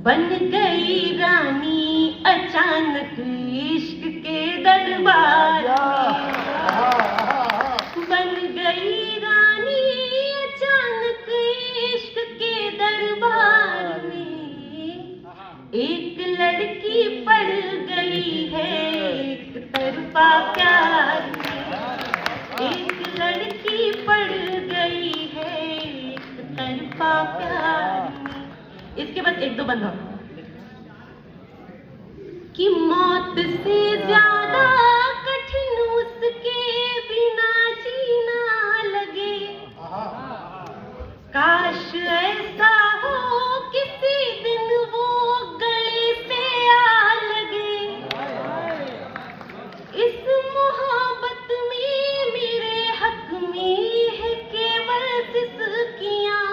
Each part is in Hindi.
बन गई रानी अचानक इश्क के दरबार में, बन गई रानी अचानक इश्क के दरबार में। एक लड़की पड़ गई है एक तरफा प्यार में, एक लड़की पड़ गई है एक तरफा प्यार में। इसके बाद एक दो बंद कि मौत से ज्यादा कठिन उसके बिना जीना लगे, काश ऐसा हो किसी दिन वो गले से आ लगे। इस मोहब्बत में मेरे हक में है केवल सिसकियां,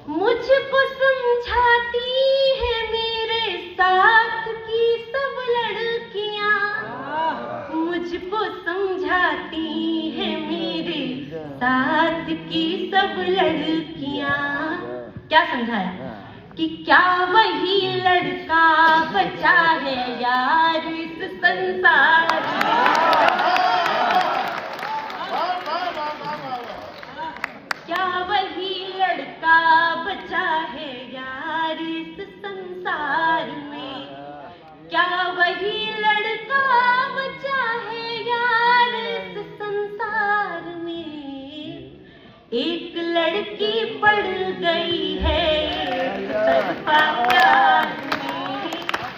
मुझको समझाती है मेरे साथ की सब लड़कियां, मुझको समझाती है मेरे साथ की सब लड़कियां। क्या समझाया कि क्या वही लड़का बचा है यार इस संसार में, क्या वही लड़का बचा है यार इस संसार में, क्या वही लड़का बचा है यार इस संसार में। एक लड़की पड़ गई है एक तरफा प्यार में,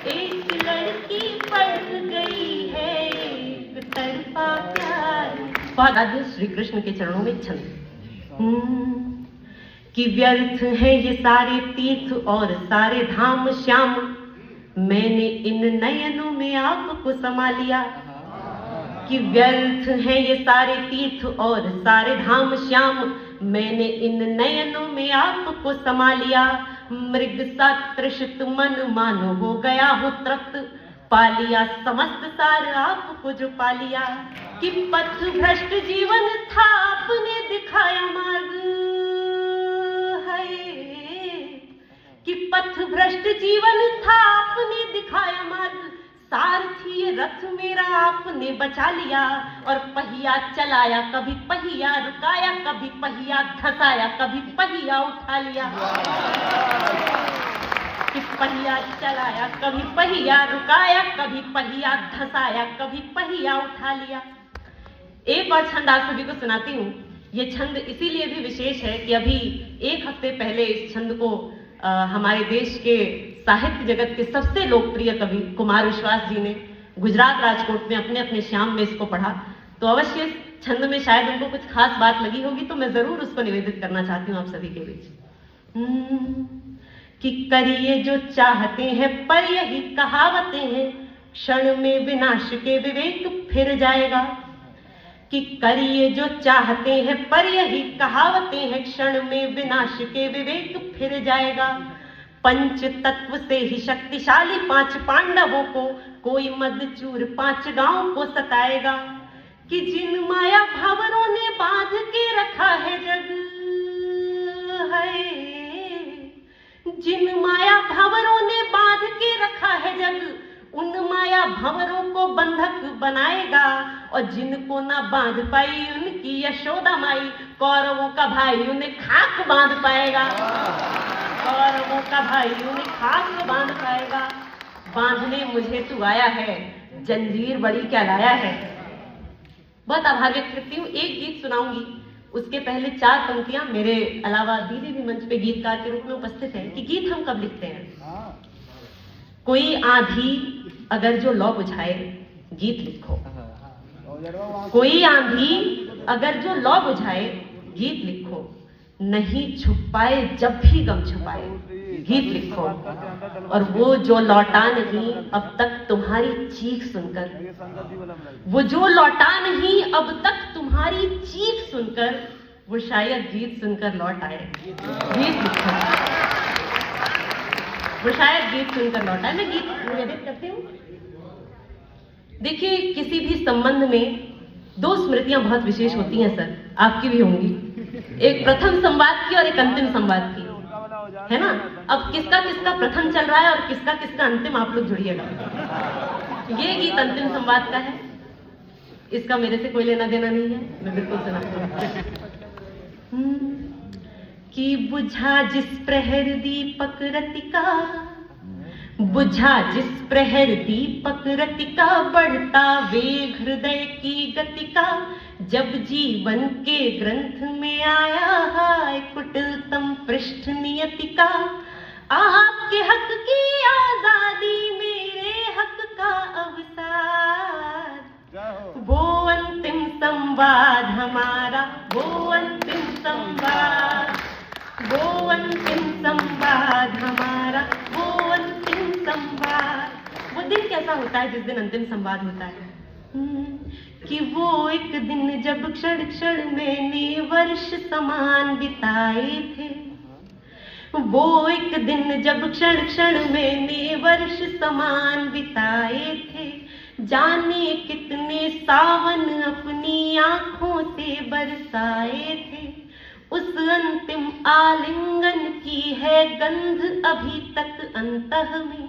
एक लड़की पड़ गई है एक तरफा प्यार में। बहुत आदि श्री कृष्ण के चरणों में छंद कि व्यर्थ है ये सारे तीर्थ और सारे धाम श्याम, मैंने इन नयनों में आपको समा लिया। कि व्यर्थ है ये सारे तीर्थ और सारे धाम श्याम, मैंने इन नयनों में आपको समा लिया। मृग सा तृषित मन मानो हो गया हो तृप्त, पा लिया समस्त सार आपको जो पा लिया। कि पथ भ्रष्ट जीवन था आपने दिखाया मार्ग है, कि पथ भ्रष्ट जीवन था आपने दिखाया मार्ग, सारथी ये रथ मेरा आपने बचा लिया। और पहिया चलाया कभी पहिया रुकाया, कभी पहिया धसाया कभी पहिया उठा लिया। कि पहिया चलाया कभी पहिया रुकाया, कभी पहिया धसाया कभी पहिया उठा लिया। एक और छंद आप सभी को सुनाती हूँ। ये छंद इसीलिए भी विशेष है कि अभी एक हफ्ते पहले इस छंद को हमारे देश के साहित्य जगत के सबसे लोकप्रिय कवि कुमार विश्वास जी ने गुजरात राजकोट में अपने अपने श्याम में इसको पढ़ा। तो अवश्य इस छंद में शायद उनको कुछ खास बात लगी होगी, तो मैं जरूर उसको निवेदित करना चाहती हूँ आप सभी के बीच। कि करिए जो चाहते हैं पर यही कहावतें हैं, क्षण में विनाश के विवेक फिर जाएगा। कि करिए जो चाहते हैं पर यही कहावतें हैं, क्षण में विनाश के विवेक फिर जाएगा। पंच तत्व से ही शक्तिशाली 5 पांडवों को कोई मदचूर 5 गांव को सताएगा। कि जिन माया भंवरों ने बांध के रखा है जग है, जिन माया भंवरों ने बांध के रखा है जग, उन माया भंवरों को बंधक बनाएगा। और जिनको ना बांध पाई उनकी यशोदा माई, कौरवों का भाई उन्हें खाक बांध पाएगा, कौरवों का भाई उन्हें खाक बांध पाएगा। बांधने मुझे तू आया है, जंजीर बड़ी क्या लाया है। बहुत आभार व्यक्त करती हूँ। एक गीत सुनाऊंगी, उसके पहले 4 पंक्तियां मेरे अलावा दीदी भी मंच पे गीतकार के रूप में उपस्थित है। कि गीत हम कब लिखते हैं। कोई आंधी अगर जो लौ बुझाए गीत लिखो, कोई आंधी अगर जो लौ बुझाए गीत लिखो, नहीं छुप पाए जब भी गम छुपाए गीत लिखो। और वो जो लौटा नहीं अब तक तुम्हारी चीख सुनकर, वो जो लौटा नहीं अब तक तुम्हारी चीख सुनकर, वो शायद गीत सुनकर लौट आए गीत लिखो, वो शायद गीत सुनकर लौट आए। मैं गीत निवेदित करती हूँ। देखिए, किसी भी संबंध में 2 स्मृतियां बहुत विशेष होती हैं सर, आपकी भी होंगी। एक प्रथम संवाद की और एक अंतिम संवाद की। है ना। अब किसका किसका प्रथम चल रहा है और किसका किसका अंतिम, आप लोग जुड़िएगा। ये गीत अंतिम संवाद का है, इसका मेरे से कोई लेना देना नहीं है, मैं बिल्कुल सुनाती हूँ। कि बुझा जिस प्रहर दीपक रतिका, बुझा जिस प्रहर दीपक रतिका, बढ़ता वेग हृदय की गतिका, जब जीवन के ग्रंथ में आया हाय कुटिलतम पृष्ठ नियतिका। आपके हक की आजादी, मेरे हक का अवसाद, वो अंतिम संवाद हमारा, वो अंतिम संवाद, वो अंतिम संवाद हमारा, वो अंतिम संवाद। वो दिन कैसा होता है जिस दिन अंतिम संवाद होता है? कि वो एक दिन जब क्षण क्षण मैंने वर्ष समान बिताए थे, वो एक दिन जब क्षण क्षण मैंने वर्ष समान बिताए थे, जाने कितने सावन अपनी आंखों से बरसाए थे। उस अंतिम आलिंगन की है गंध अभी तक अंतः में,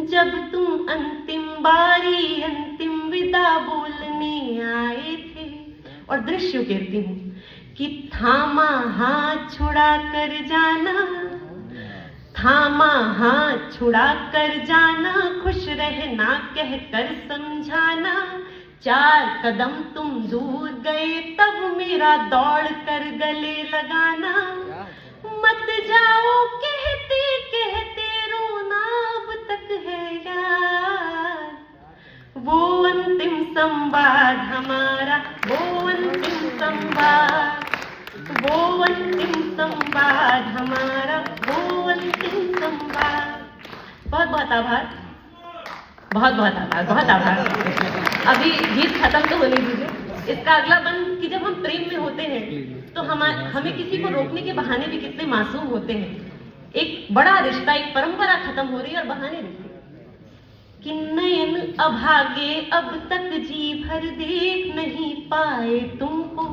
जब तुम अंतिम बारी अंतिम विदा बोलने आए थे। और दृश्य उकेरती हूँ कि थामा हाथ छुड़ा कर जाना, थामा हाथ छुड़ा कर जाना, खुश रहना कह कर समझाना, 4 कदम तुम दूर गए तब मेरा दौड़ कर गले लगाना, मत जाओ कहते कहते रोना अब तक है याद, वो अंतिम संवाद हमारा, वो अंतिम संवाद, वो अंतिम संवाद हमारा, वो अंतिम संवाद। बहुत बहुत आभार, बहुत बहुत आभार, बहुत आभार। अभी गीत खत्म तो होने दीजिए। इसका अगला बंद कि जब हम प्रेम में होते हैं तो हमें किसी को रोकने के बहाने भी कितने मासूम होते हैं। एक बड़ा रिश्ता, एक परंपरा खत्म हो रही है और बहाने देखिए कि नयन अभागे अब तक जी भर देख नहीं पाए तुमको।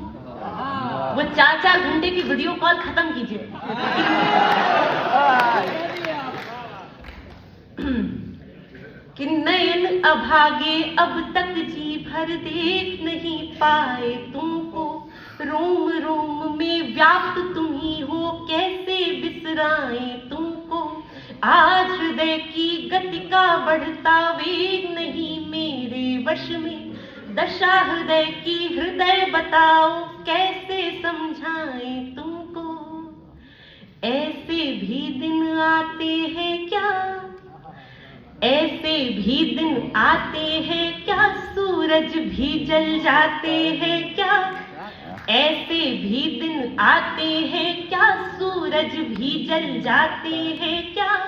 वो 4-4 घंटे की वीडियो कॉल खत्म कीजिए। कि नयन अभागे अब तक जी भर देख नहीं पाए तुमको, रोम रोम में व्याप्त तुम ही हो कैसे बिसराए तुमको। आज हृदय की गति का बढ़ता वेग नहीं मेरे वश में, दशा हृदय की हृदय बताओ कैसे समझाए तुमको। ऐसे भी दिन आते हैं क्या, ऐसे भी दिन आते हैं क्या, सूरज भी जल जाते हैं क्या, ऐसे भी दिन आते हैं क्या, सूरज भी जल जाते हैं क्या।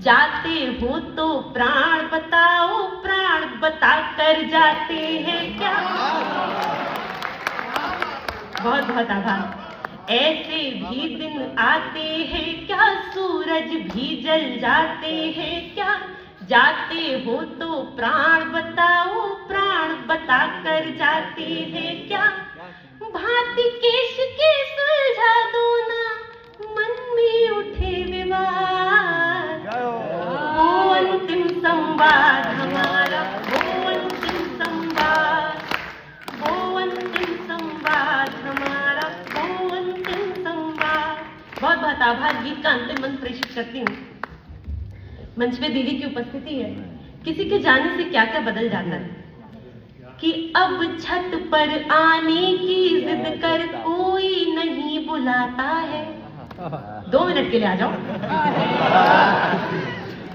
जाते हो तो प्राण बताओ, प्राण बता कर जाते हैं क्या। बहुत बहुत आभार। ऐसे भी दिन आते हैं क्या, सूरज भी जल जाते हैं क्या। जाते हो तो प्राण बताओ, प्राण बता कर जाते हैं क्या। भांति केश के सुलझा दो ना, मन में उठे विवाद। वो अंतिम संवाद हमारा, वो अंतिम संवाद, वो अंतिम संवाद हमारा, वो अंतिम संवाद। बहुत बहुत आभार। गीत का अंतिम मंत्र प्रेषित करती हूँ। मंच पे दीदी की उपस्थिति है। किसी के जाने से क्या क्या बदल जाता है कि अब छत पर आने की जिद कर कोई नहीं बुलाता है। 2 मिनट के लिए आ जाओ।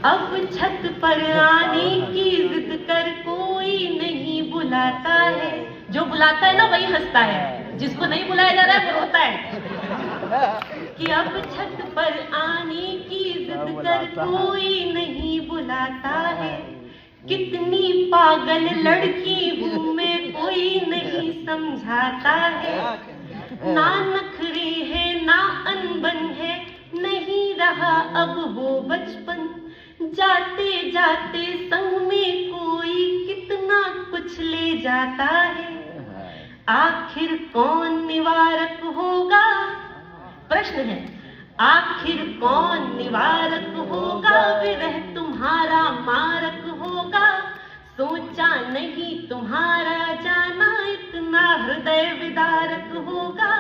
अब छत पर आने की जिद कर कोई नहीं बुलाता है। जो बुलाता है ना वही हंसता है, जिसको नहीं बुलाया जा रहा है वो रोता है। कि अब छत पर आने की जिद कर कोई नहीं बुलाता है। कितनी पागल लड़की हूँ मैं, कोई नहीं समझाता है। ना नखरे है ना अनबन है, नहीं रहा अब वो बचपन। जाते जाते संग में कोई कितना कुछ ले जाता है। आखिर कौन निवारक होगा, प्रश्न है। आखिर कौन निवारक होगा, विरह तुम्हारा मारक होगा। सोचा नहीं तुम्हारा जाना इतना हृदय विदारक होगा।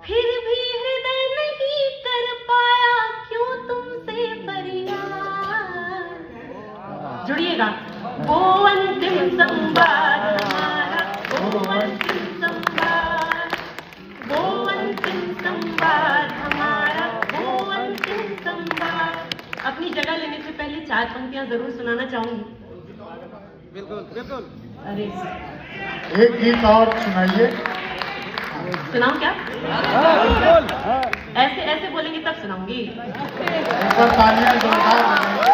फिर भी हृदय नहीं कर पाया क्यों तुमसे फरियाद। जुड़िएगा। वो अंतिम संवाद हमारा, वो अंतिम संवाद, वो अंतिम संवाद हमारा, वो अंतिम संवाद। अपनी जगह लेने से पहले 4 पंक्तियां जरूर सुनाना चाहूंगी। बिल्कुल बिल्कुल। अरे एक गीत और सुनाइए। सुनाऊं क्या? बिल्कुल। ऐसे ऐसे बोलेंगे तब सुनाऊंगी। ऊपर तालियां जोरदार बजाइए।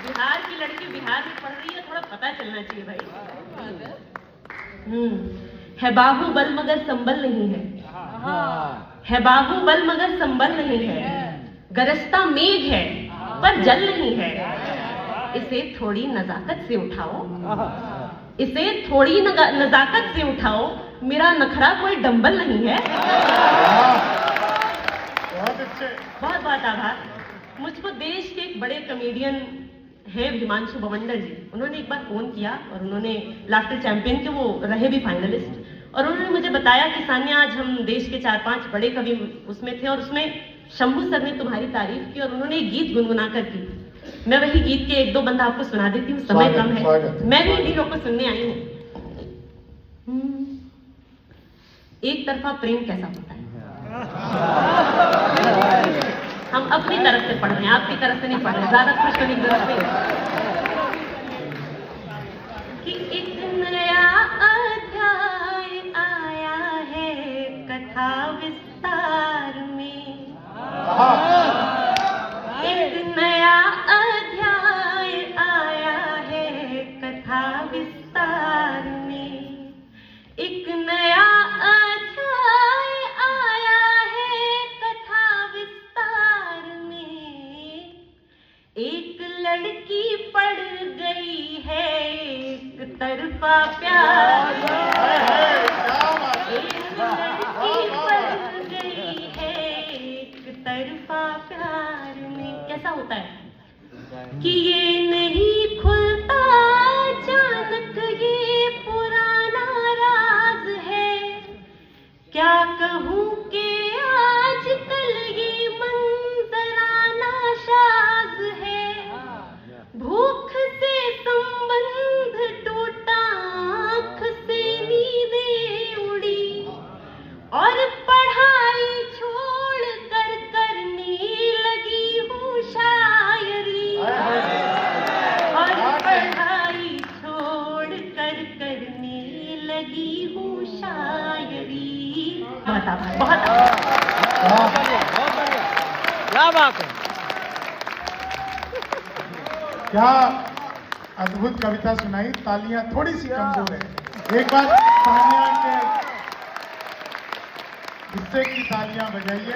बिहार की लड़की बिहार में पढ़ रही है, थोड़ा पता चलना चाहिए भाई। है बाहुबल मगर संबल नहीं है बाहुबल मगर संबल नहीं है। गरजता मेघ है पर जल नहीं है। इसे थोड़ी नजाकत से उठाओ, इसे थोड़ी नजाकत से उठाओ। मेरा नखरा कोई डंबल नहीं है। बहुत अच्छे। बहुत बहुत आभार। मुझको देश के एक बड़े कॉमेडियन है हिमांशु बवंडर जी, उन्होंने एक बार फोन किया और उन्होंने लाफ्टर चैंपियन के वो रहे भी फाइनलिस्ट, और उन्होंने मुझे बताया कि सान्या आज हम देश के 4-5 बड़े कवि उसमें थे और उसमें शंभू सर ने तुम्हारी तारीफ की और उन्होंने एक गीत गुनगुना कर की। मैं वही गीत के 1-2 बंदा आपको सुना देती हूँ, समय कम है। मैं भी इन्हीं लोग को सुनने आई हूँ। एक तरफा प्रेम कैसा होता है। हम अपनी तरफ से पढ़ रहे हैं, आपकी तरफ से नहीं पढ़ रहे, ज्यादा खुश होने की जरूरत नहीं। कि एक नया अध्याय आया है कथा विस्तार में। एक नया अध्याय आया है कथा विस्तार में। एक नया अध्याय आया है कथा विस्तार में। एक लड़की पड़ गई है एक तरफा प्यार में। एक लड़की पड़ गई है एक तरफा प्यार में। कैसा होता है कि ये नहीं खुलता अचानक, ये पुराना राज है। क्या कहूँ कि आजकल ये मंजराना शाज है। भूख से संबंध टूटा, आँख से नींदें उड़ी, और पढ़ाई छोड़ कर करने लगी हूँ शायरी। और पढ़ाई छोड़ कर करने लगी हूँ शायरी। बहुत आभार, बहुत आभार। क्या बात है। क्या अद्भुत कविता सुनाई। तालियां थोड़ी सी कमजोर है। एक बार सानिया के हिस्से की तालियां बजाइए।